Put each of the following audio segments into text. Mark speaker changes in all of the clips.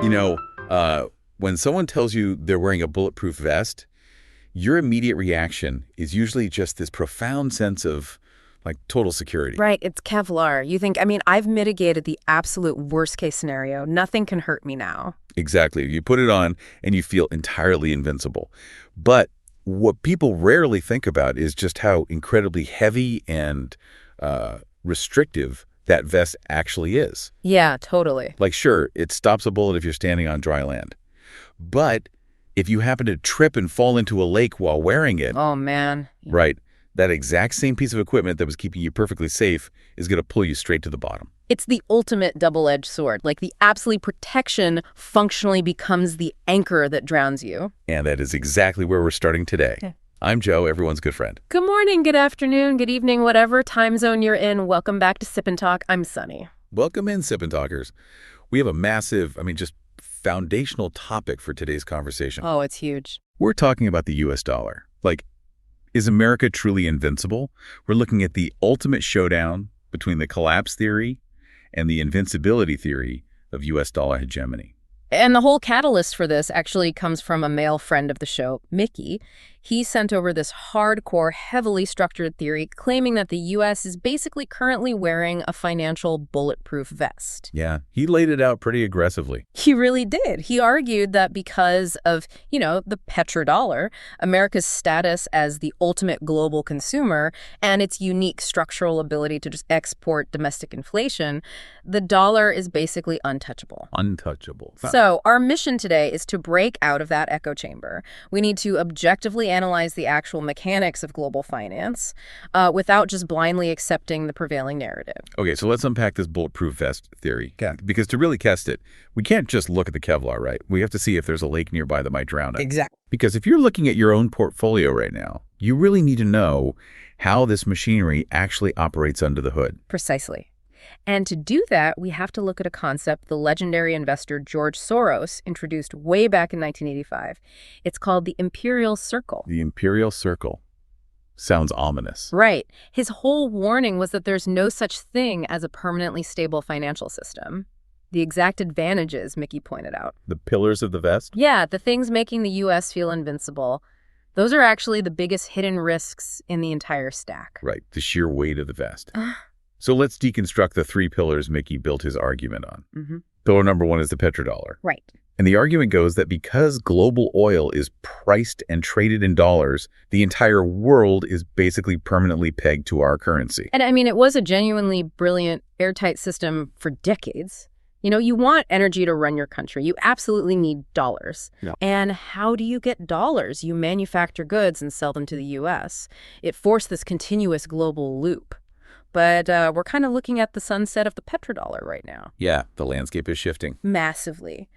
Speaker 1: You know, when someone tells you they're wearing a bulletproof vest, your immediate reaction is usually just this profound sense of, like, total security.
Speaker 2: Right, it's Kevlar. You think, I've mitigated the absolute worst-case scenario. Nothing can hurt me now.
Speaker 1: Exactly. You put it on and you feel entirely invincible. But what people rarely think about is just how incredibly heavy and restrictive that vest actually is.
Speaker 2: Yeah, totally.
Speaker 1: Like, sure, it stops a bullet if you're standing on dry land. But if you happen to trip and fall into a lake while wearing it...
Speaker 2: Oh, man.
Speaker 1: Right. That exact same piece of equipment that was keeping you perfectly safe is going to pull you straight to the bottom.
Speaker 2: It's the ultimate double-edged sword. Like, the absolute protection functionally becomes the anchor that drowns you.
Speaker 1: And that is exactly where we're starting today. Yeah. I'm Joe, everyone's good friend.
Speaker 2: Good morning, good afternoon, good evening, whatever time zone you're in. Welcome back to Sip&Talk. I'm Sunny.
Speaker 1: Welcome in, Sip&Talkers. We have a massive, just foundational topic for today's conversation.
Speaker 2: Oh, it's huge.
Speaker 1: We're talking about the U.S. dollar. Like, is America truly invincible? We're looking at the ultimate showdown between the collapse theory and the invincibility theory of U.S. dollar hegemony.
Speaker 2: And the whole catalyst for this actually comes from a male friend of the show, Mickey. He sent over this hardcore, heavily structured theory claiming that the U.S. is basically currently wearing a financial bulletproof vest.
Speaker 1: Yeah, he laid it out pretty aggressively.
Speaker 2: He really did. He argued that because of, the petrodollar, America's status as the ultimate global consumer, and its unique structural ability to just export domestic inflation, the dollar is basically untouchable.
Speaker 1: Untouchable.
Speaker 2: So our mission today is to break out of that echo chamber. We need to objectively analyze the actual mechanics of global finance without just blindly accepting the prevailing narrative.
Speaker 1: Okay, so let's unpack this bulletproof vest theory. Yeah. Because to really test it, we can't just look at the Kevlar, right? We have to see if there's a lake nearby that might drown it.
Speaker 2: Exactly.
Speaker 1: Because if you're looking at your own portfolio right now, you really need to know how this machinery actually operates under the hood.
Speaker 2: Precisely. And to do that, we have to look at a concept the legendary investor George Soros introduced way back in 1985. It's called the imperial circle.
Speaker 1: The imperial circle. Sounds ominous.
Speaker 2: Right. His whole warning was that there's no such thing as a permanently stable financial system. The exact advantages, Mickey pointed out.
Speaker 1: The pillars of the vest?
Speaker 2: Yeah, the things making the U.S. feel invincible. Those are actually the biggest hidden risks in the entire stack.
Speaker 1: Right, the sheer weight of the vest. So let's deconstruct the three pillars Mickey built his argument on.
Speaker 2: Mm-hmm.
Speaker 1: Pillar number one is the petrodollar.
Speaker 2: Right.
Speaker 1: And the argument goes that because global oil is priced and traded in dollars, the entire world is basically permanently pegged to our currency.
Speaker 2: And it was a genuinely brilliant, airtight system for decades. You want energy to run your country. You absolutely need dollars.
Speaker 1: Yeah.
Speaker 2: And how do you get dollars? You manufacture goods and sell them to the U.S. It forced this continuous global loop. But we're kind of looking at the sunset of the petrodollar right now.
Speaker 1: Yeah, the landscape is shifting.
Speaker 2: Massively.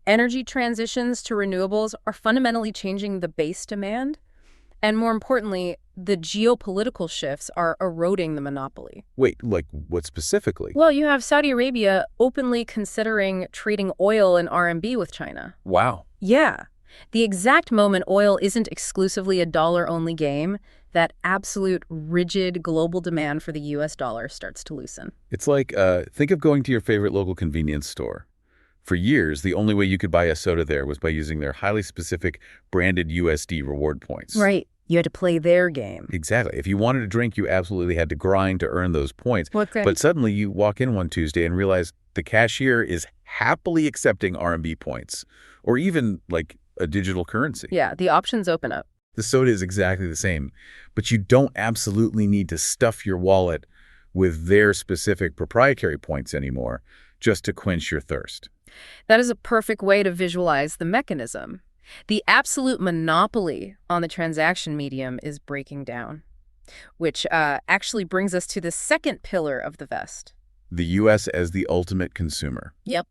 Speaker 2: Energy transitions to renewables are fundamentally changing the base demand. And more importantly, the geopolitical shifts are eroding the monopoly.
Speaker 1: Wait, like what specifically?
Speaker 2: Well, you have Saudi Arabia openly considering trading oil in RMB with China.
Speaker 1: Wow.
Speaker 2: Yeah. The exact moment oil isn't exclusively a dollar-only game, that absolute rigid global demand for the U.S. dollar starts to loosen.
Speaker 1: It's like, think of going to your favorite local convenience store. For years, the only way you could buy a soda there was by using their highly specific branded USD reward points.
Speaker 2: Right. You had to play their game.
Speaker 1: Exactly. If you wanted a drink, you absolutely had to grind to earn those points.
Speaker 2: Okay.
Speaker 1: But suddenly you walk in one Tuesday and realize the cashier is happily accepting RMB points, or even like a digital currency.
Speaker 2: Yeah, the options open up.
Speaker 1: The soda is exactly the same, but you don't absolutely need to stuff your wallet with their specific proprietary points anymore just to quench your thirst.
Speaker 2: That is a perfect way to visualize the mechanism. The absolute monopoly on the transaction medium is breaking down, which actually brings us to the second pillar of the vest.
Speaker 1: The U.S. as the ultimate consumer.
Speaker 2: Yep.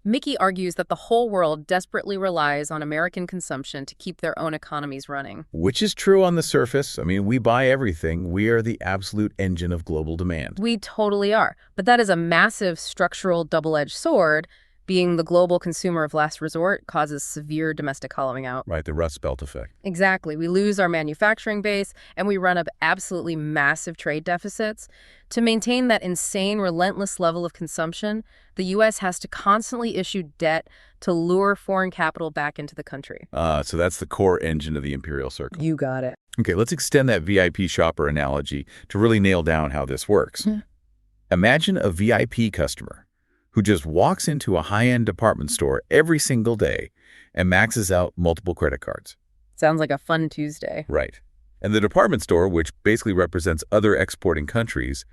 Speaker 2: Mickey argues that the whole world desperately relies on American consumption to keep their own economies running.
Speaker 1: Which is true on the surface. We buy everything. We are the absolute engine of global demand.
Speaker 2: We totally are. But that is a massive structural double-edged sword Being the global consumer of last resort causes severe domestic hollowing out.
Speaker 1: Right, the Rust Belt effect.
Speaker 2: Exactly. We lose our manufacturing base, and we run up absolutely massive trade deficits. To maintain that insane, relentless level of consumption, the U.S. has to constantly issue debt to lure foreign capital back into the country.
Speaker 1: So that's the core engine of the imperial circle.
Speaker 2: You got it.
Speaker 1: Okay, let's extend that VIP shopper analogy to really nail down how this works. Imagine a VIP customer who just walks into a high-end department store every single day and maxes out multiple credit cards.
Speaker 2: Sounds like a fun Tuesday.
Speaker 1: Right. And the department store, which basically represents other exporting countries,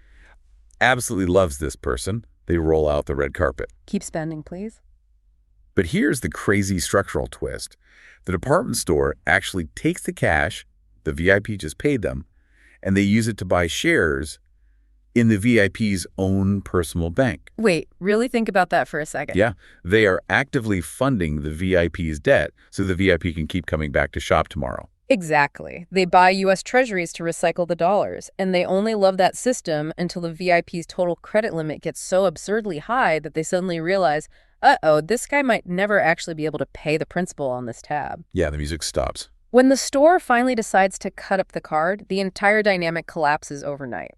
Speaker 1: absolutely loves this person. They roll out the red carpet.
Speaker 2: Keep spending, please.
Speaker 1: But here's the crazy structural twist. The department store actually takes the cash the VIP just paid them, and they use it to buy shares in the VIP's own personal bank.
Speaker 2: Wait, really think about that for a second.
Speaker 1: Yeah, they are actively funding the VIP's debt so the VIP can keep coming back to shop tomorrow.
Speaker 2: Exactly. They buy U.S. treasuries to recycle the dollars, and they only love that system until the VIP's total credit limit gets so absurdly high that they suddenly realize, uh-oh, this guy might never actually be able to pay the principal on this tab.
Speaker 1: Yeah, the music stops.
Speaker 2: When the store finally decides to cut up the card, the entire dynamic collapses overnight.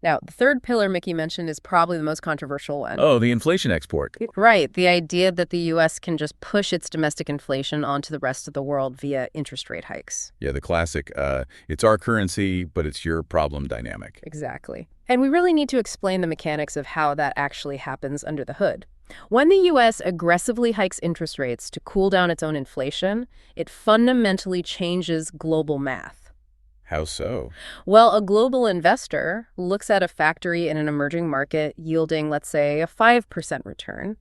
Speaker 2: Now, the third pillar Mickey mentioned is probably the most controversial one.
Speaker 1: Oh, the inflation export.
Speaker 2: Right, the idea that the U.S. can just push its domestic inflation onto the rest of the world via interest rate hikes.
Speaker 1: Yeah, the classic, it's our currency, but it's your problem dynamic.
Speaker 2: Exactly. And we really need to explain the mechanics of how that actually happens under the hood. When the U.S. aggressively hikes interest rates to cool down its own inflation, it fundamentally changes global math.
Speaker 1: How so?
Speaker 2: Well, a global investor looks at a factory in an emerging market yielding, let's say, a 5% return,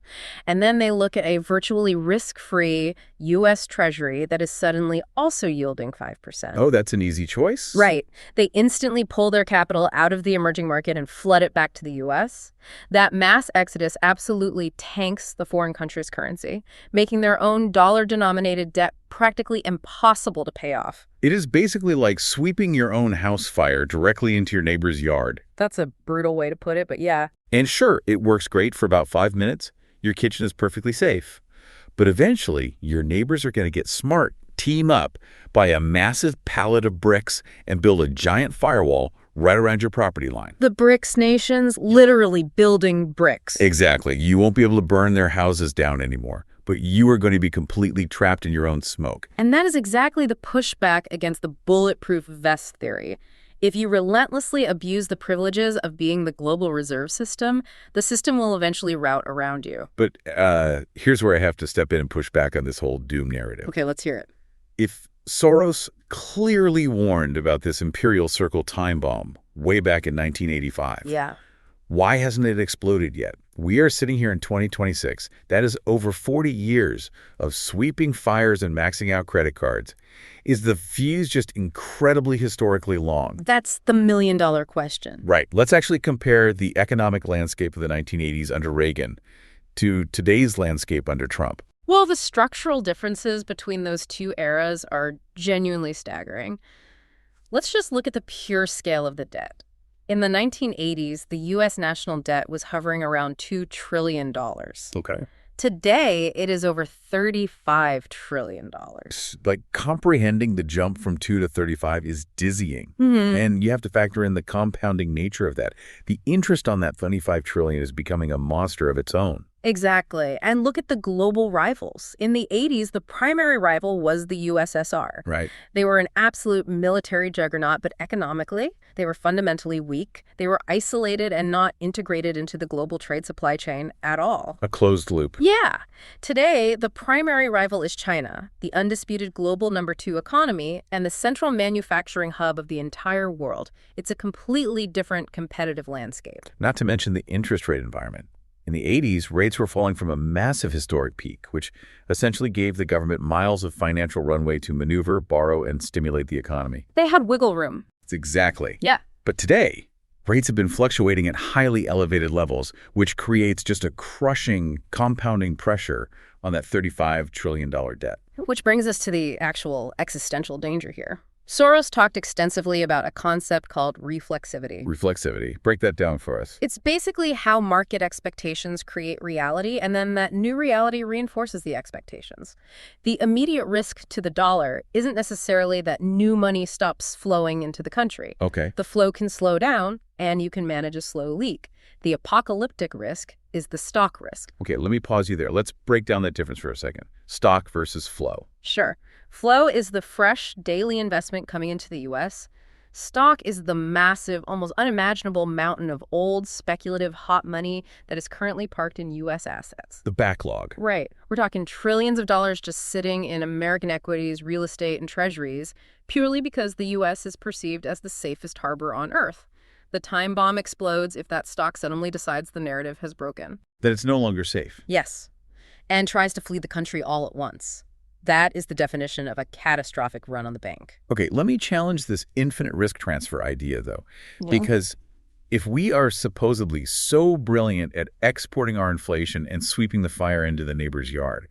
Speaker 2: and then they look at a virtually risk-free U.S. Treasury that is suddenly also yielding 5%.
Speaker 1: Oh, that's an easy choice?
Speaker 2: Right. They instantly pull their capital out of the emerging market and flood it back to the U.S. That mass exodus absolutely tanks the foreign country's currency, making their own dollar-denominated debt practically impossible to pay off.
Speaker 1: It is basically like sweeping your own house fire directly into your neighbor's yard.
Speaker 2: That's a brutal way to put it, but yeah.
Speaker 1: And sure, it works great for about 5 minutes. Your kitchen is perfectly safe. But eventually, your neighbors are going to get smart, team up, buy a massive pallet of bricks, and build a giant firewall right around your property line.
Speaker 2: The BRICS nations literally building bricks.
Speaker 1: Exactly. You won't be able to burn their houses down anymore, but you are going to be completely trapped in your own smoke.
Speaker 2: And that is exactly the pushback against the bulletproof vest theory. If you relentlessly abuse the privileges of being the global reserve system, the system will eventually rout around you.
Speaker 1: But here's where I have to step in and push back on this whole doom narrative.
Speaker 2: Okay, let's hear it.
Speaker 1: If Soros clearly warned about this imperial circle time bomb way back in 1985,
Speaker 2: yeah,
Speaker 1: why hasn't it exploded yet? We are sitting here in 2026. That is over 40 years of sweeping fires and maxing out credit cards. Is the fuse just incredibly historically long?
Speaker 2: That's the million-dollar question.
Speaker 1: Right. Let's actually compare the economic landscape of the 1980s under Reagan to today's landscape under Trump.
Speaker 2: Well, the structural differences between those two eras are genuinely staggering. Let's just look at the pure scale of the debt. In the 1980s, the U.S. national debt was hovering around $2 trillion.
Speaker 1: Okay.
Speaker 2: Today, it is over $35 trillion.
Speaker 1: Like, comprehending the jump from 2 to 35 is dizzying.
Speaker 2: Mm-hmm.
Speaker 1: And you have to factor in the compounding nature of that. The interest on that $25 trillion is becoming a monster of its own.
Speaker 2: Exactly. And look at the global rivals. In the 80s, the primary rival was the USSR.
Speaker 1: Right.
Speaker 2: They were an absolute military juggernaut, but economically, they were fundamentally weak. They were isolated and not integrated into the global trade supply chain at all.
Speaker 1: A closed loop.
Speaker 2: Yeah. Today, the primary rival is China, the undisputed global #2 economy and the central manufacturing hub of the entire world. It's a completely different competitive landscape.
Speaker 1: Not to mention the interest rate environment. In the 80s, rates were falling from a massive historic peak, which essentially gave the government miles of financial runway to maneuver, borrow, and stimulate the economy.
Speaker 2: They had wiggle room.
Speaker 1: Exactly.
Speaker 2: Yeah.
Speaker 1: But today, rates have been fluctuating at highly elevated levels, which creates just a crushing, compounding pressure on that $35 trillion debt.
Speaker 2: Which brings us to the actual existential danger here. Soros talked extensively about a concept called reflexivity.
Speaker 1: Reflexivity. Break that down for us.
Speaker 2: It's basically how market expectations create reality, and then that new reality reinforces the expectations. The immediate risk to the dollar isn't necessarily that new money stops flowing into the country.
Speaker 1: Okay.
Speaker 2: The flow can slow down, and you can manage a slow leak. The apocalyptic risk is the stock risk.
Speaker 1: Okay, let me pause you there. Let's break down that difference for a second. Stock versus flow.
Speaker 2: Sure. Flow is the fresh daily investment coming into the U.S. Stock is the massive, almost unimaginable mountain of old, speculative, hot money that is currently parked in U.S. assets.
Speaker 1: The backlog.
Speaker 2: Right. We're talking trillions of dollars just sitting in American equities, real estate, and treasuries, purely because the U.S. is perceived as the safest harbor on Earth. The time bomb explodes if that stock suddenly decides the narrative has broken.
Speaker 1: That it's no longer safe.
Speaker 2: Yes. And tries to flee the country all at once. That is the definition of a catastrophic run on the bank.
Speaker 1: Okay, let me challenge this infinite risk transfer idea, though. Because if we are supposedly so brilliant at exporting our inflation and sweeping the fire into the neighbor's yard,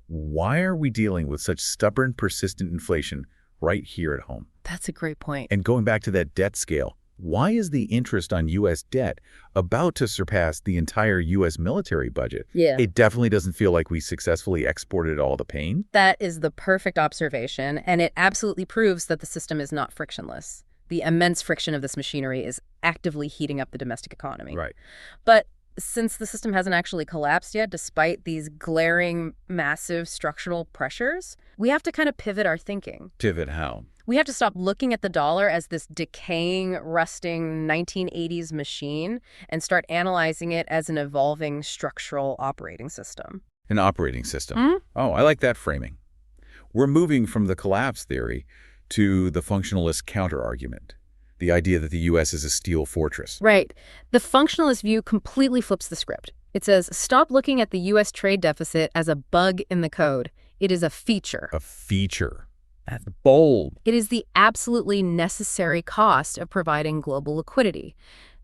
Speaker 1: why are we dealing with such stubborn, persistent inflation right here at home?
Speaker 2: That's a great point.
Speaker 1: And going back to that debt scale, why is the interest on U.S. debt about to surpass the entire U.S. military budget?
Speaker 2: Yeah.
Speaker 1: It definitely doesn't feel like we successfully exported all the pain.
Speaker 2: That is the perfect observation, and it absolutely proves that the system is not frictionless. The immense friction of this machinery is actively heating up the domestic economy.
Speaker 1: Right.
Speaker 2: But since the system hasn't actually collapsed yet, despite these glaring, massive structural pressures, we have to kind of pivot our thinking.
Speaker 1: Pivot how?
Speaker 2: We have to stop looking at the dollar as this decaying, rusting 1980s machine and start analyzing it as an evolving structural operating system.
Speaker 1: An operating system. Oh, I like that framing. We're moving from the collapse theory to the functionalist counter-argument, the idea that the U.S. is a steel fortress.
Speaker 2: Right. The functionalist view completely flips the script. It says, stop looking at the U.S. trade deficit as a bug in the code. It is a feature.
Speaker 1: A feature. That's bold.
Speaker 2: It is the absolutely necessary cost of providing global liquidity.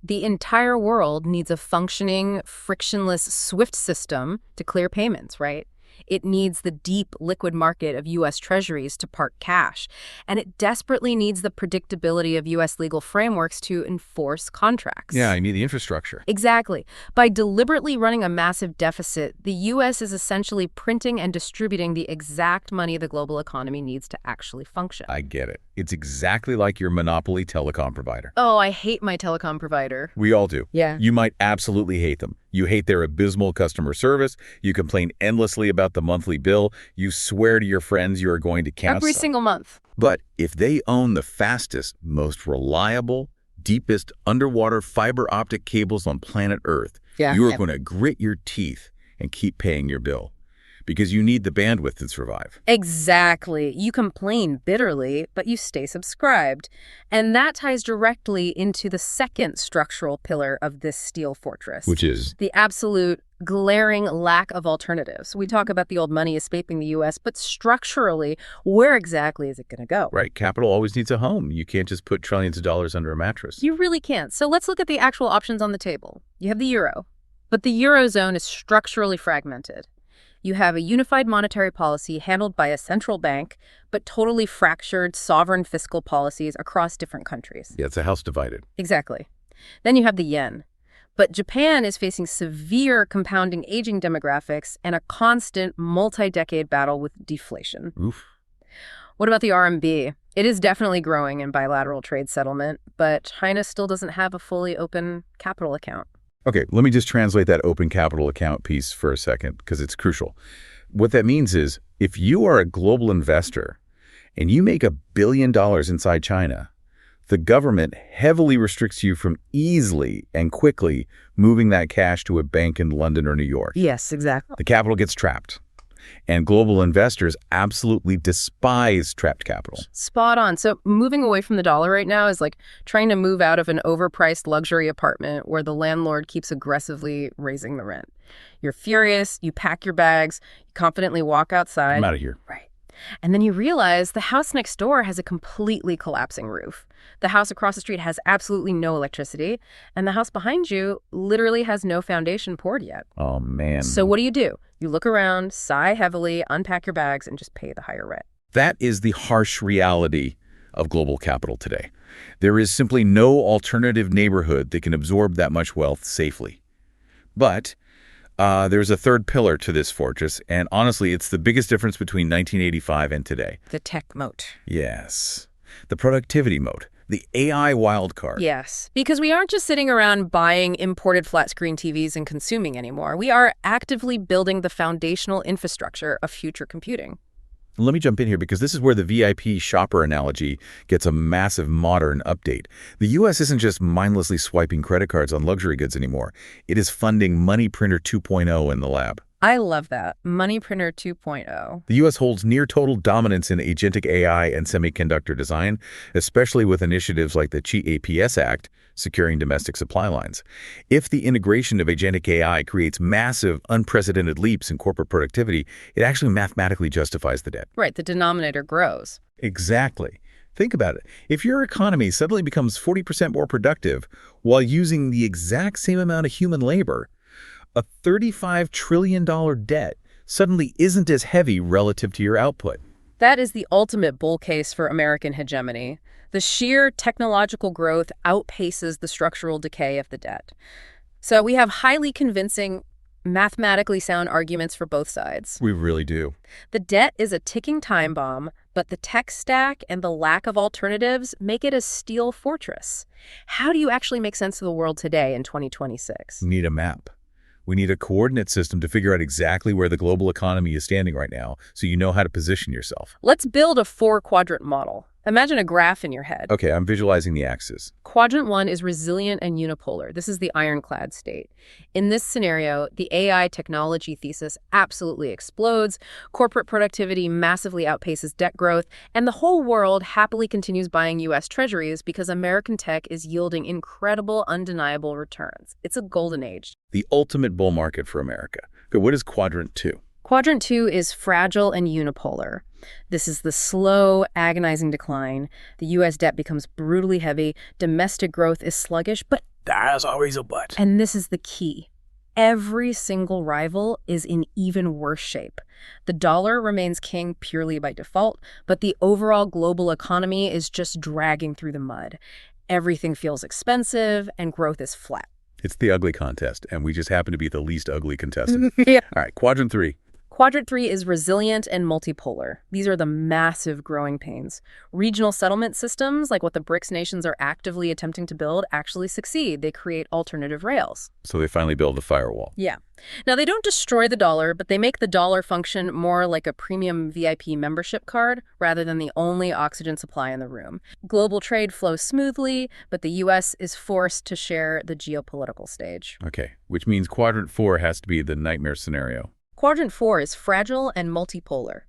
Speaker 2: The entire world needs a functioning, frictionless SWIFT system to clear payments, right? It needs the deep liquid market of U.S. treasuries to park cash. And it desperately needs the predictability of U.S. legal frameworks to enforce contracts.
Speaker 1: Yeah, you need the infrastructure.
Speaker 2: Exactly. By deliberately running a massive deficit, the U.S. is essentially printing and distributing the exact money the global economy needs to actually function.
Speaker 1: I get it. It's exactly like your monopoly telecom provider.
Speaker 2: Oh, I hate my telecom provider.
Speaker 1: We all do.
Speaker 2: Yeah.
Speaker 1: You might absolutely hate them. You hate their abysmal customer service. You complain endlessly about the monthly bill. You swear to your friends you are going to cancel.
Speaker 2: Every single month.
Speaker 1: But if they own the fastest, most reliable, deepest underwater fiber optic cables on planet Earth, you are going to grit your teeth and keep paying your bill. Because you need the bandwidth to survive.
Speaker 2: Exactly. You complain bitterly, but you stay subscribed. And that ties directly into the second structural pillar of this steel fortress.
Speaker 1: Which is?
Speaker 2: The absolute glaring lack of alternatives. We talk about the old money escaping the U.S., but structurally, where exactly is it going to go?
Speaker 1: Right. Capital always needs a home. You can't just put trillions of dollars under a mattress.
Speaker 2: You really can't. So let's look at the actual options on the table. You have the euro, but the eurozone is structurally fragmented. You have a unified monetary policy handled by a central bank, but totally fractured sovereign fiscal policies across different countries.
Speaker 1: Yeah, it's a house divided.
Speaker 2: Exactly. Then you have the yen. But Japan is facing severe compounding aging demographics and a constant multi-decade battle with deflation.
Speaker 1: Oof.
Speaker 2: What about the RMB? It is definitely growing in bilateral trade settlement, but China still doesn't have a fully open capital account.
Speaker 1: Okay, let me just translate that open capital account piece for a second, because it's crucial. What that means is, if you are a global investor and you make $1 billion inside China, the government heavily restricts you from easily and quickly moving that cash to a bank in London or New York.
Speaker 2: Yes, exactly.
Speaker 1: The capital gets trapped. And global investors absolutely despise trapped capital.
Speaker 2: Spot on. So moving away from the dollar right now is like trying to move out of an overpriced luxury apartment where the landlord keeps aggressively raising the rent. You're furious, you pack your bags, you confidently walk outside.
Speaker 1: I'm out of here.
Speaker 2: Right. And then you realize the house next door has a completely collapsing roof. The house across the street has absolutely no electricity, and the house behind you literally has no foundation poured yet.
Speaker 1: Oh, man.
Speaker 2: So what do? You look around, sigh heavily, unpack your bags, and just pay the higher rent.
Speaker 1: That is the harsh reality of global capital today. There is simply no alternative neighborhood that can absorb that much wealth safely. But there's a third pillar to this fortress, and honestly, it's the biggest difference between 1985 and today.
Speaker 2: The tech moat.
Speaker 1: Yes. The productivity moat. The AI wildcard.
Speaker 2: Yes, because we aren't just sitting around buying imported flat-screen TVs and consuming anymore. We are actively building the foundational infrastructure of future computing.
Speaker 1: Let me jump in here because this is where the VIP shopper analogy gets a massive modern update. The U.S. isn't just mindlessly swiping credit cards on luxury goods anymore. It is funding Money Printer 2.0 in the lab.
Speaker 2: I love that. Money Printer 2.0.
Speaker 1: The U.S. holds near total dominance in agentic AI and semiconductor design, especially with initiatives like the CHIPS Act, securing domestic supply lines. If the integration of agentic AI creates massive, unprecedented leaps in corporate productivity, it actually mathematically justifies the debt.
Speaker 2: Right, the denominator grows.
Speaker 1: Exactly. Think about it. If your economy suddenly becomes 40% more productive while using the exact same amount of human labor, a $35 trillion debt suddenly isn't as heavy relative to your output.
Speaker 2: That is the ultimate bull case for American hegemony. The sheer technological growth outpaces the structural decay of the debt. So we have highly convincing, mathematically sound arguments for both sides.
Speaker 1: We really do.
Speaker 2: The debt is a ticking time bomb, but the tech stack and the lack of alternatives make it a steel fortress. How do you actually make sense of the world today in 2026?
Speaker 1: We need a map. We need a coordinate system to figure out exactly where the global economy is standing right now, so you know how to position yourself.
Speaker 2: Let's build a 4-quadrant model. Imagine a graph in your head.
Speaker 1: Okay, I'm visualizing the axis.
Speaker 2: Quadrant 1 is resilient and unipolar. This is the ironclad state. In this scenario, the AI technology thesis absolutely explodes, corporate productivity massively outpaces debt growth, and the whole world happily continues buying U.S. treasuries because American tech is yielding incredible, undeniable returns. It's a golden age.
Speaker 1: The ultimate bull market for America. Good, what is Quadrant 2?
Speaker 2: Quadrant 2 is fragile and unipolar. This is the slow, agonizing decline. The U.S. debt becomes brutally heavy. Domestic growth is sluggish, but
Speaker 1: there's always a but.
Speaker 2: And this is the key. Every single rival is in even worse shape. The dollar remains king purely by default, but the overall global economy is just dragging through the mud. Everything feels expensive, and growth is flat.
Speaker 1: It's the ugly contest, and we just happen to be the least ugly contestant.
Speaker 2: Yeah.
Speaker 1: All right, Quadrant 3.
Speaker 2: Quadrant 3 is resilient and multipolar. These are the massive growing pains. Regional settlement systems, like what the BRICS nations are actively attempting to build, actually succeed. They create alternative rails.
Speaker 1: So they finally build a firewall.
Speaker 2: Yeah. Now, they don't destroy the dollar, but they make the dollar function more like a premium VIP membership card rather than the only oxygen supply in the room. Global trade flows smoothly, but the U.S. is forced to share the geopolitical stage.
Speaker 1: Okay, which means Quadrant 4 has to be the nightmare scenario.
Speaker 2: Quadrant 4 is fragile and multipolar.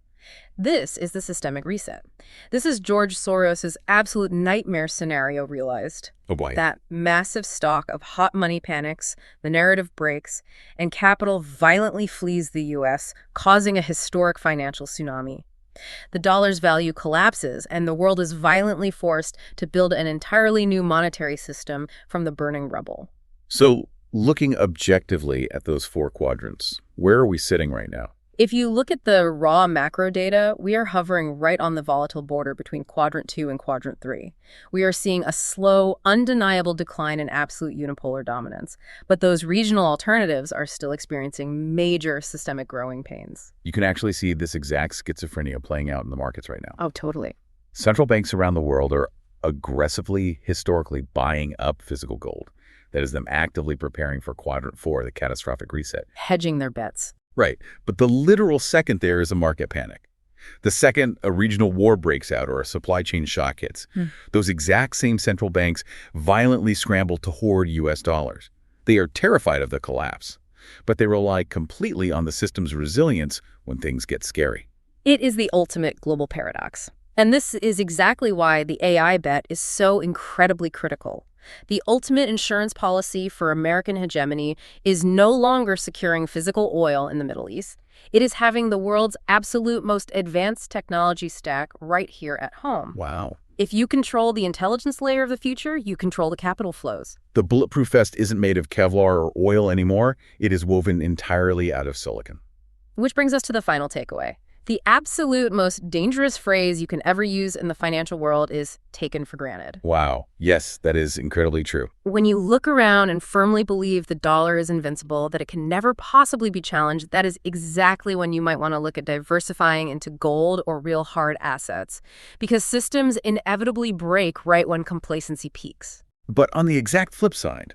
Speaker 2: This is the systemic reset. This is George Soros's absolute nightmare scenario realized.
Speaker 1: Oh boy.
Speaker 2: That massive stock of hot money panics, the narrative breaks, and capital violently flees the U.S., causing a historic financial tsunami. The dollar's value collapses, and the world is violently forced to build an entirely new monetary system from the burning rubble.
Speaker 1: So, looking objectively at those 4 quadrants, where are we sitting right now?
Speaker 2: If you look at the raw macro data, we are hovering right on the volatile border between Quadrant 2 and Quadrant 3. We are seeing a slow, undeniable decline in absolute unipolar dominance, but those regional alternatives are still experiencing major systemic growing pains.
Speaker 1: You can actually see this exact schizophrenia playing out in the markets right now.
Speaker 2: Oh, totally.
Speaker 1: Central banks around the world are aggressively, historically buying up physical gold. That is them actively preparing for Quadrant 4, the catastrophic reset.
Speaker 2: Hedging their bets.
Speaker 1: Right, but the literal second there is a market panic. The second a regional war breaks out or a supply chain shock hits, those exact same central banks violently scramble to hoard U.S. dollars. They are terrified of the collapse, but they rely completely on the system's resilience when things get scary.
Speaker 2: It is the ultimate global paradox. And this is exactly why the AI bet is so incredibly critical. The ultimate insurance policy for American hegemony is no longer securing physical oil in the Middle East. It is having the world's absolute most advanced technology stack right here at home.
Speaker 1: Wow.
Speaker 2: If you control the intelligence layer of the future, you control the capital flows.
Speaker 1: The bulletproof vest isn't made of Kevlar or oil anymore. It is woven entirely out of silicon.
Speaker 2: Which brings us to the final takeaway. The absolute most dangerous phrase you can ever use in the financial world is taken for granted.
Speaker 1: Wow. Yes, that is incredibly true.
Speaker 2: When you look around and firmly believe the dollar is invincible, that it can never possibly be challenged, that is exactly when you might want to look at diversifying into gold or real hard assets, because systems inevitably break right when complacency peaks.
Speaker 1: But on the exact flip side,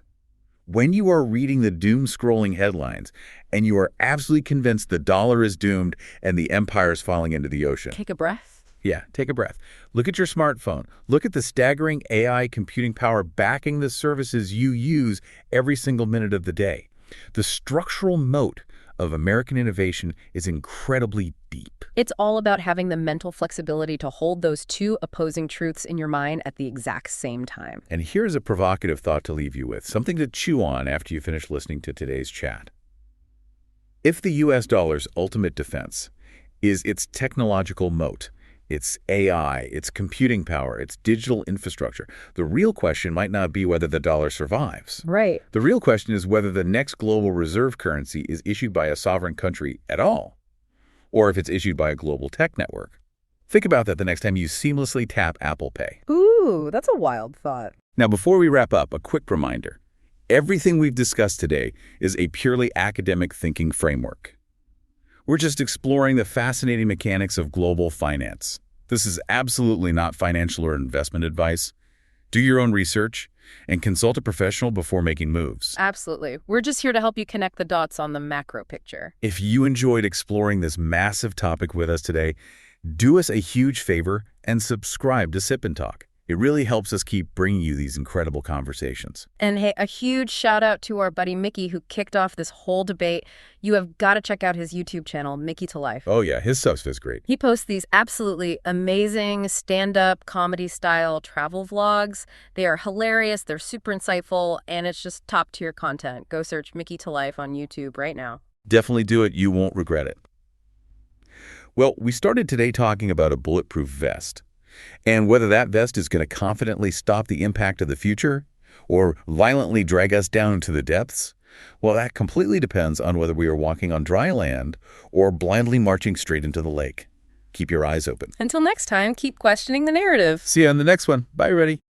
Speaker 1: when you are reading the doom-scrolling headlines and you are absolutely convinced the dollar is doomed and the empire is falling into the ocean.
Speaker 2: Take a breath.
Speaker 1: Yeah, take a breath. Look at your smartphone. Look at the staggering AI computing power backing the services you use every single minute of the day. The structural moat of American innovation is incredibly deep.
Speaker 2: It's all about having the mental flexibility to hold those two opposing truths in your mind at the exact same time.
Speaker 1: And here's a provocative thought to leave you with, something to chew on after you finish listening to today's chat. If the US dollar's ultimate defense is its technological moat, its AI, its computing power, its digital infrastructure, the real question might not be whether the dollar survives.
Speaker 2: Right.
Speaker 1: The real question is whether the next global reserve currency is issued by a sovereign country at all, or if it's issued by a global tech network. Think about that the next time you seamlessly tap Apple Pay.
Speaker 2: Ooh, that's a wild thought.
Speaker 1: Now, before we wrap up, a quick reminder. Everything we've discussed today is a purely academic thinking framework. We're just exploring the fascinating mechanics of global finance. This is absolutely not financial or investment advice. Do your own research and consult a professional before making moves.
Speaker 2: Absolutely. We're just here to help you connect the dots on the macro picture.
Speaker 1: If you enjoyed exploring this massive topic with us today, do us a huge favor and subscribe to Sip&Talk. It really helps us keep bringing you these incredible conversations.
Speaker 2: And hey, a huge shout out to our buddy Mickey who kicked off this whole debate. You have got to check out his YouTube channel, Mickey to Life.
Speaker 1: Oh yeah, his stuff is great.
Speaker 2: He posts these absolutely amazing stand-up comedy-style travel vlogs. They are hilarious, they're super insightful, and it's just top-tier content. Go search Mickey to Life on YouTube right now.
Speaker 1: Definitely do it. You won't regret it. Well, we started today talking about a bulletproof vest. And whether that vest is going to confidently stop the impact of the future or violently drag us down to the depths, well, that completely depends on whether we are walking on dry land or blindly marching straight into the lake. Keep your eyes open.
Speaker 2: Until next time, keep questioning the narrative.
Speaker 1: See you on the next one. Bye, everybody.